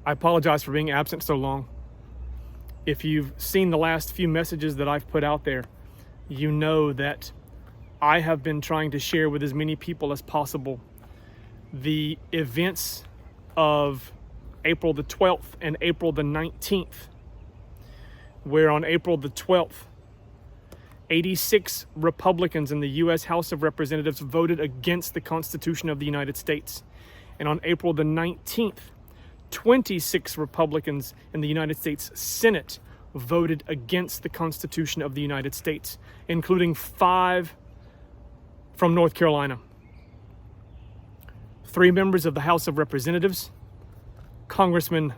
I apologize for being absent so long. If you've seen the last few messages that I've put out there, you know that I have been trying to share with as many people as possible the events of April the 12th and April the 19th, where on April the 12th, 86 Republicans in the U.S. House of Representatives voted against the Constitution of the United States. And on April the 19th, 26 Republicans in the United States Senate voted against the Constitution of the United States, including 5 from North Carolina. 3 members of the House of Representatives, Congressman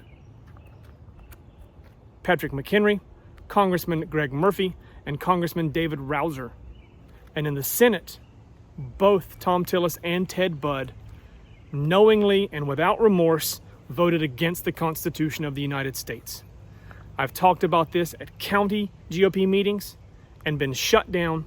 Patrick McHenry, Congressman Greg Murphy, and Congressman David Rouser. And in the Senate, both Tom Tillis and Ted Budd knowingly and without remorse voted against the Constitution of the United States. I've talked about this at county GOP meetings and been shut down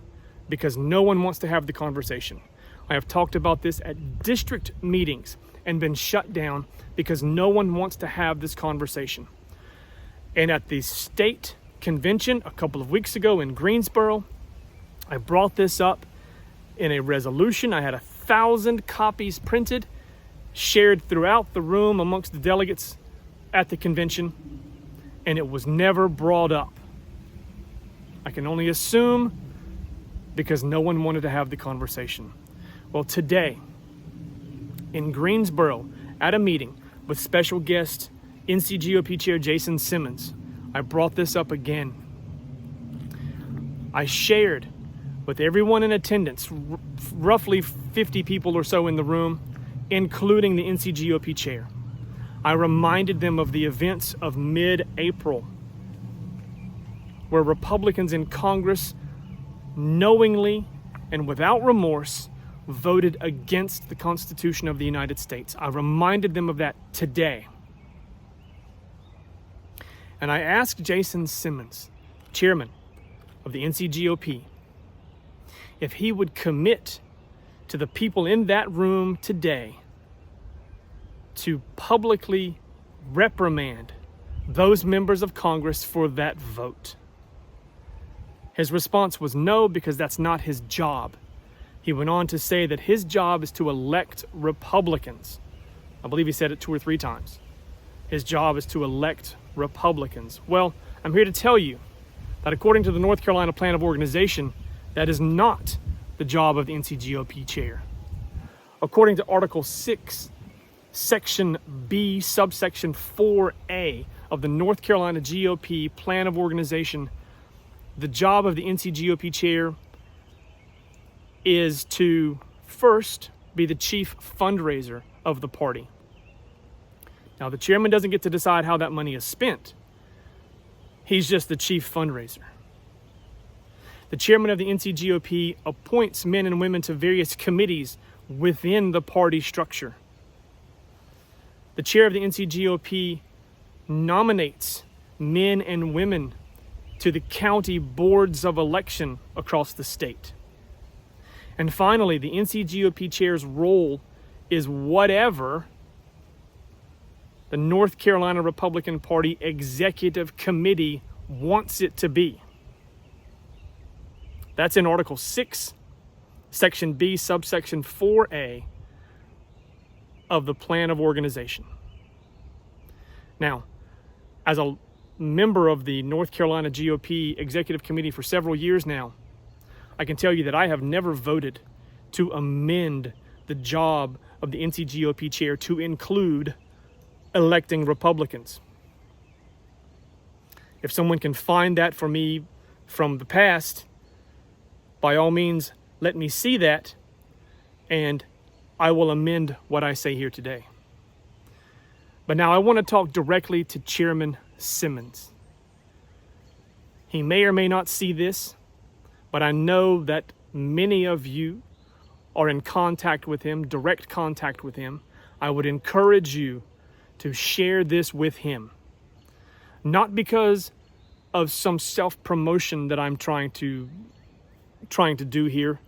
because no one wants to have the conversation. I have talked about this at district meetings and been shut down because no one wants to have this conversation. And at the state convention a couple of weeks ago in Greensboro, I brought this up in a resolution. I had 1,000 copies printed, shared throughout the room amongst the delegates at the convention, and it was never brought up. I can only assume because no one wanted to have the conversation. Well, today in Greensboro at a meeting with special guest NCGOP Chair Jason Simmons, I brought this up again. I shared with everyone in attendance, roughly 50 people or so in the room, including the NCGOP Chair. I reminded them of the events of mid-April, where Republicans in Congress knowingly and without remorse voted against the Constitution of the United States. I reminded them of that today. And I asked Jason Simmons, chairman of the NCGOP, if he would commit to the people in that room today to publicly reprimand those members of Congress for that vote. His response was no, because that's not his job. He went on to say that his job is to elect Republicans. I believe he said it 2 or 3 times. His job is to elect Republicans. Well, I'm here to tell you that according to the North Carolina Plan of Organization, that is not the job of the NCGOP chair. According to Article 6, Section B, subsection 4A of the North Carolina GOP Plan of Organization, the job of the NCGOP chair is to first be the chief fundraiser of the party. Now, the chairman doesn't get to decide how that money is spent. He's just the chief fundraiser. The chairman of the NCGOP appoints men and women to various committees within the party structure. The chair of the NCGOP nominates men and women to the county boards of election across the state. And finally, the NCGOP chair's role is whatever the North Carolina Republican Party Executive Committee wants it to be. That's in Article 6, Section B, subsection 4A of the Plan of Organization. Now, as a member of the North Carolina GOP Executive Committee for several years now, I can tell you that I have never voted to amend the job of the NCGOP chair to include electing Republicans. If someone can find that for me from the past, by all means, let me see that, and I will amend what I say here today. But now I want to talk directly to Chairman Simmons. He may or may not see this, but I know that many of you are in contact with him, direct contact with him. I would encourage you to share this with him. Not because of some self-promotion that I'm trying to do here,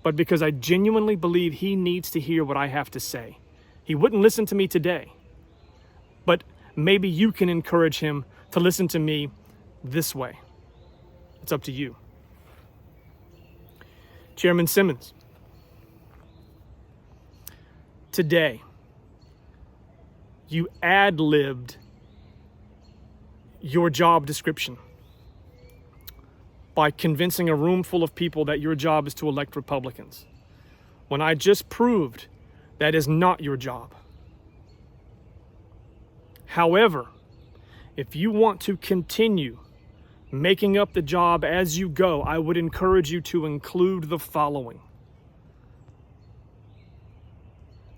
but because I genuinely believe he needs to hear what I have to say. He wouldn't listen to me today, but maybe you can encourage him to listen to me this way. It's up to you. Chairman Simmons, today, you ad-libbed your job description by convincing a room full of people that your job is to elect Republicans, when I just proved that is not your job. However, if you want to continue making up the job as you go, I would encourage you to include the following.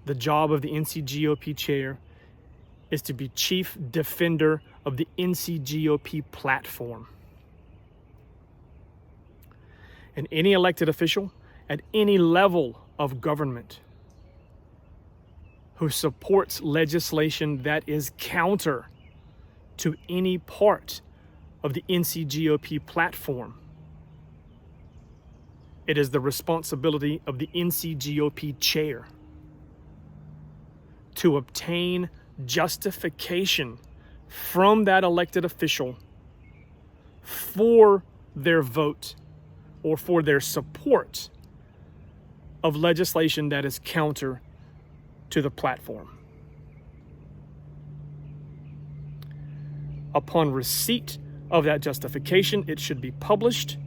The job of the NCGOP chair is to be chief defender of the NCGOP platform. And any elected official at any level of government who supports legislation that is counter to any part of the NCGOP platform, it is the responsibility of the NCGOP chair to obtain justification from that elected official for their vote or for their support of legislation that is counter to the platform. Upon receipt of that justification, it should be published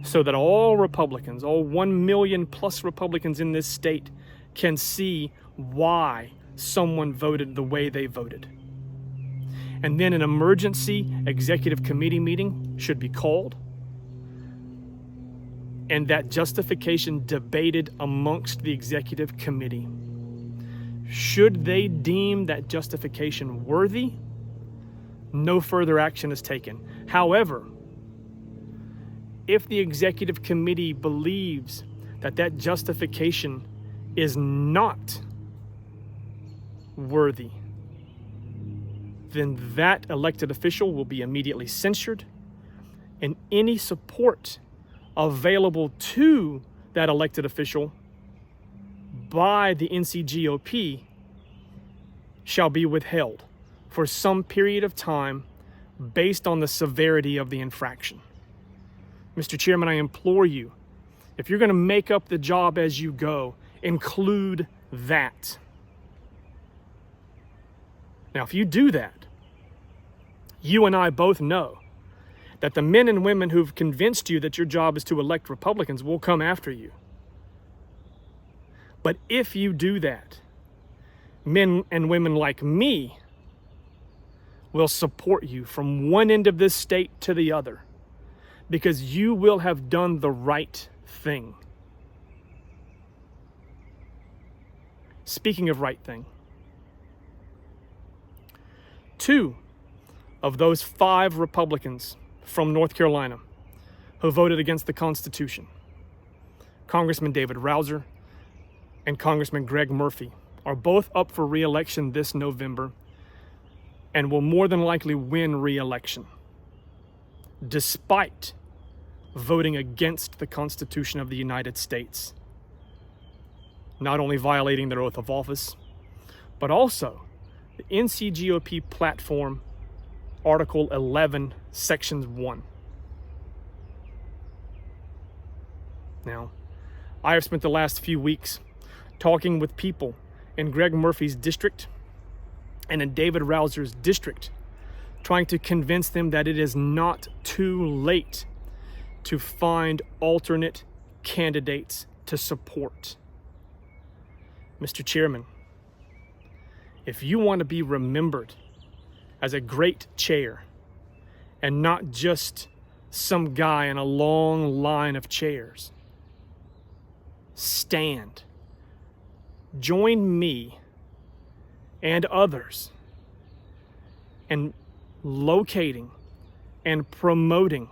so that all Republicans, all 1 million plus Republicans in this state, can see why someone voted the way they voted. And then an emergency executive committee meeting should be called, and that justification debated amongst the executive committee. Should they deem that justification worthy, no further action is taken. However, if the executive committee believes that that justification is not worthy, then that elected official will be immediately censured, and any support available to that elected official by the NCGOP shall be withheld for some period of time based on the severity of the infraction. Mr. Chairman, I implore you, if you're going to make up the job as you go, include that. Now, if you do that, you and I both know that the men and women who've convinced you that your job is to elect Republicans will come after you. But if you do that, men and women like me will support you from one end of this state to the other, because you will have done the right thing. Speaking of right thing, 2 of those 5 Republicans from North Carolina who voted against the Constitution, Congressman David Rouzer and Congressman Greg Murphy, are both up for re-election this November and will more than likely win re-election, despite voting against the Constitution of the United States, not only violating their oath of office, but also the NCGOP platform, Article 11, Sections 1. Now, I have spent the last few weeks talking with people in Greg Murphy's district and in David Rouzer's district, trying to convince them that it is not too late to find alternate candidates to support. Mr. Chairman, if you want to be remembered as a great chair and not just some guy in a long line of chairs, stand. Join me and others in locating and promoting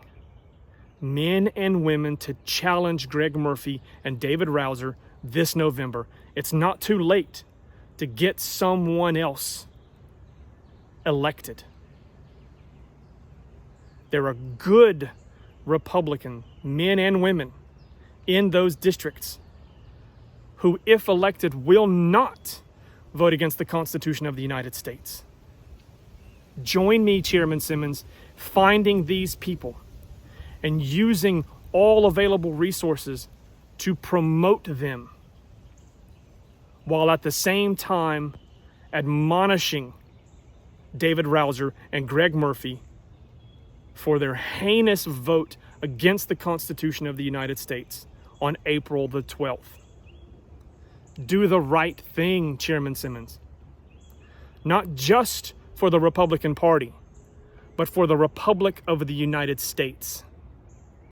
men and women to challenge Greg Murphy and David Rouzer this November. It's not too late to get someone else elected. There are good Republican men and women in those districts who, if elected, will not vote against the Constitution of the United States. Join me, Chairman Simmons, finding these people and using all available resources to promote them, while at the same time admonishing David Rouzer and Greg Murphy for their heinous vote against the Constitution of the United States on April the 12th. Do the right thing, Chairman Simmons. Not just for the Republican Party, but for the Republic of the United States.